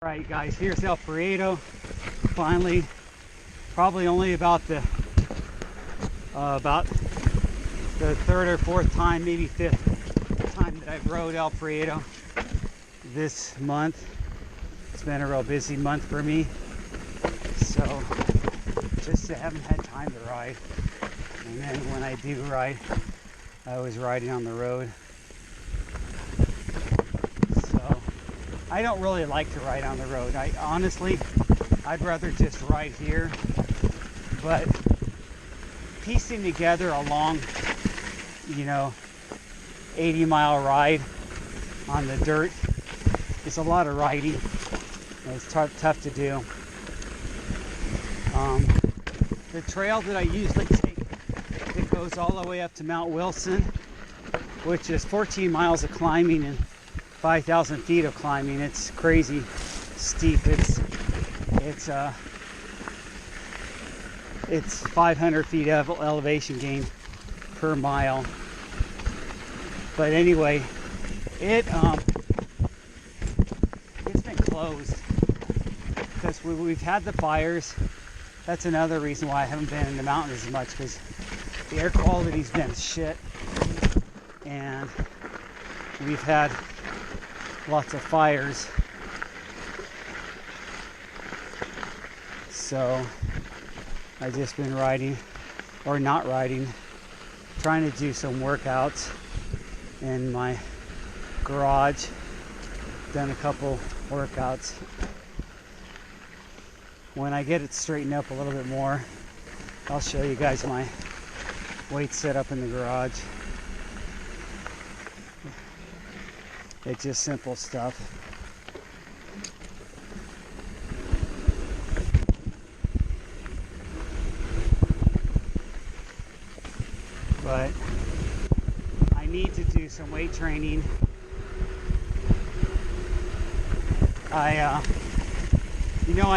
Alright guys, here's El Prieto. Finally, probably only about the third or fourth time, maybe fifth time that I've rode El Prieto this month. It's been a real busy month for me, so just haven't had time to ride. And then when I do ride, I was riding on the road. I don't really like to ride on the road. Honestly, I'd rather just ride here. But piecing together a long, 80-mile ride on the dirt is a lot of riding. It's tough to do. The trail that I usually take, it goes all the way up to Mount Wilson, which is 14 miles of climbing and 5,000 feet of climbing. It's crazy steep. It's 500 feet of elevation gain per mile. But anyway, it's been closed because we've had the fires. That's another reason why I haven't been in the mountains as much, because the air quality's been shit, and we've had lots of fires. So I've just been riding, or not riding, trying to do some workouts in my garage. Done a couple workouts. When I get it straightened up a little bit more, I'll show you guys my weight setup in the garage. It's just simple stuff. But I need to do some weight training. I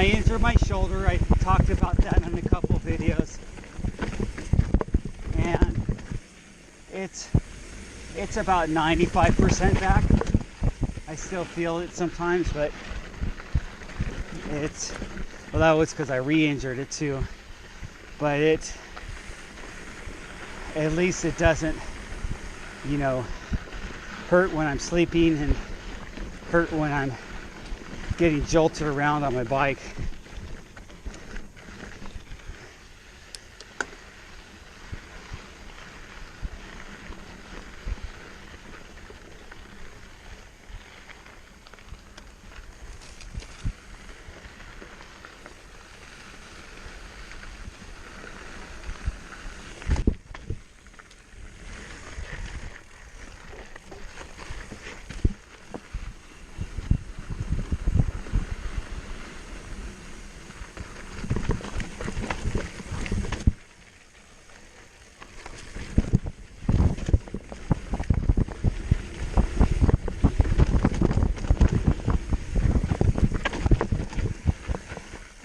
injured my shoulder. I talked about that in a couple videos. And it's about 95% back. I still feel it sometimes, but that was because I re-injured it too. But at least it doesn't, hurt when I'm sleeping and hurt when I'm getting jolted around on my bike.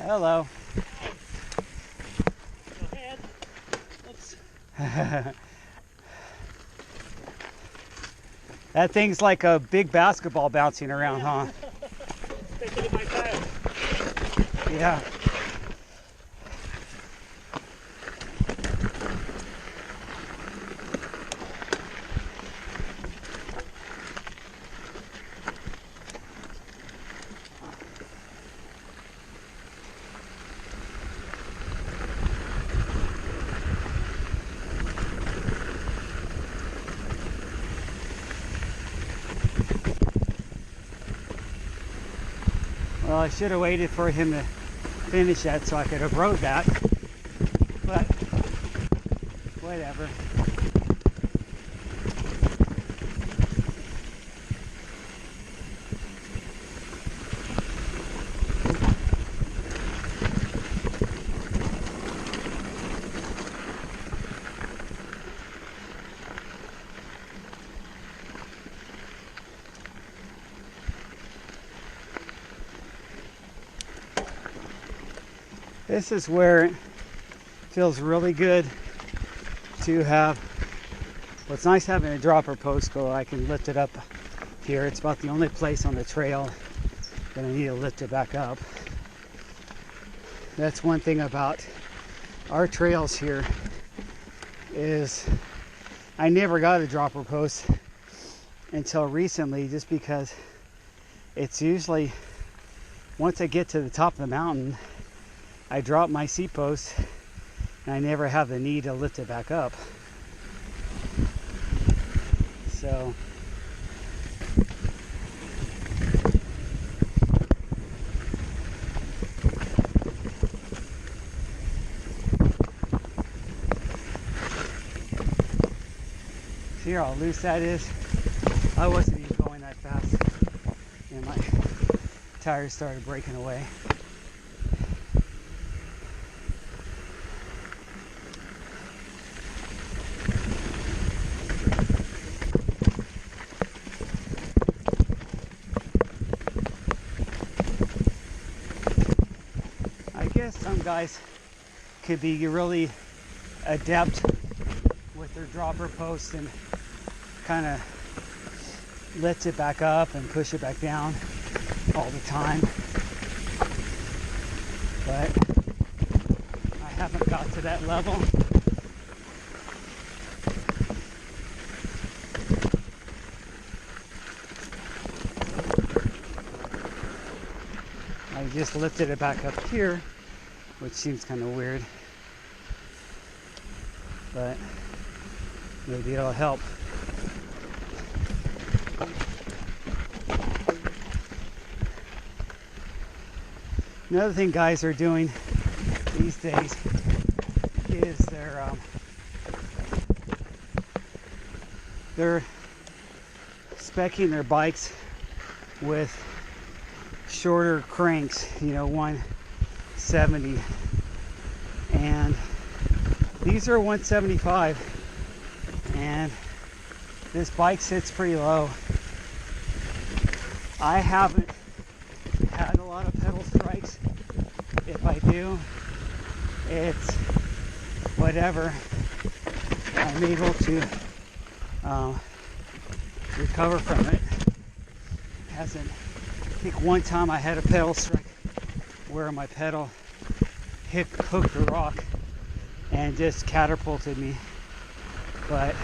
Hello. Go ahead. Oops. That thing's like a big basketball bouncing around, huh? Thinking of my tire. Yeah. Well, I should have waited for him to finish that so I could have rode that, but whatever. This is where it feels really good to have. Well, it's nice having a dropper post so I can lift it up here. It's about the only place on the trail gonna need to lift it back up. That's one thing about our trails here is I never got a dropper post until recently, just because it's usually once I get to the top of the mountain, I drop my seat post and I never have the need to lift it back up. So see how loose that is? I wasn't even going that fast and my tires started breaking away. I guess some guys could be really adept with their dropper post and kind of lift it back up and push it back down all the time, but I haven't got to that level. I just lifted it back up here, which seems kind of weird, but maybe it'll help. Another thing guys are doing these days is they're speccing their bikes with shorter cranks, 170, and these are 175, and this bike sits pretty low. I haven't had a lot of pedal strikes. If I do, it's whatever. I'm able to recover from it. Hasn't. I think one time I had a pedal strike where my pedal hooked the rock and just catapulted me, but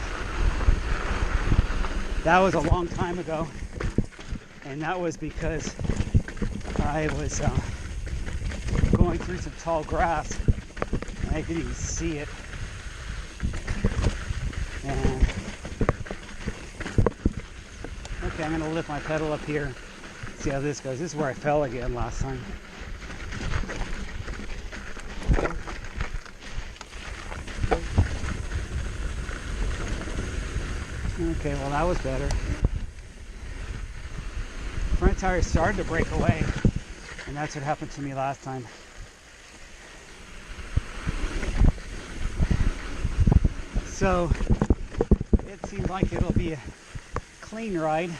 that was a long time ago, and that was because I was going through some tall grass and I didn't even see it. And okay, I'm gonna lift my pedal up here, see how this goes. This is where I fell again last time. Okay, well that was better. Front tire started to break away, and that's what happened to me last time. So it seems like it'll be a clean ride.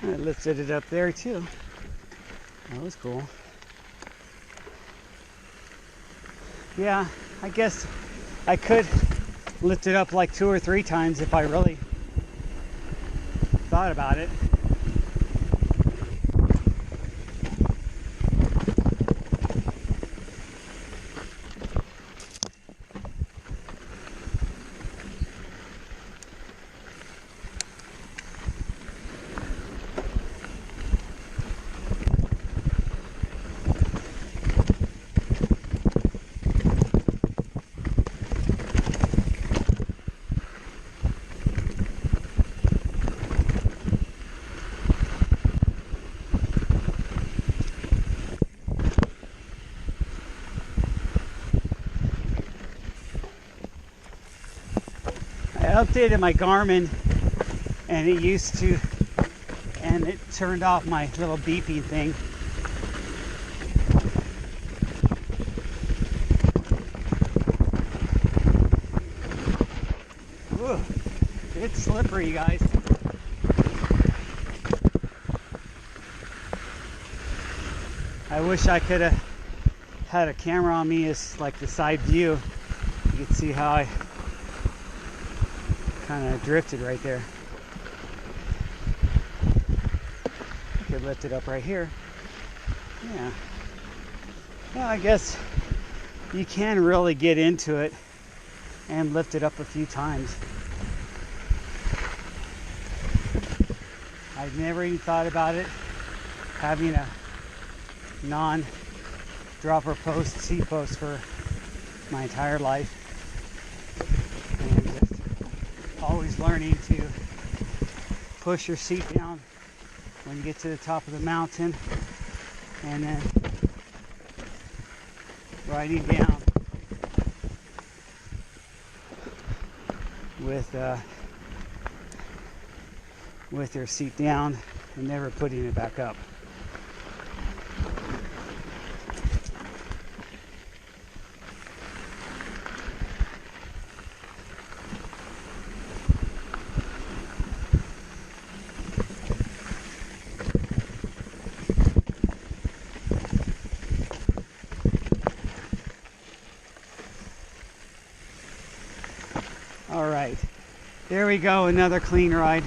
I lifted it up there too. That was cool. Yeah, I guess I could lift it up like 2 or 3 times if I really thought about it. updated my Garmin, and it turned off my little beeping thing. Ooh, it's slippery, guys. I wish I could have had a camera on me as like the side view. You could see how I kind of drifted right there. Could lift it up right here. Yeah. Well, I guess you can really get into it and lift it up a few times. I've never even thought about it having a non-dropper post, seat post for my entire life, and just always learning to push your seat down when you get to the top of the mountain, and then riding down with your seat down and never putting it back up. All right, there we go, another clean ride.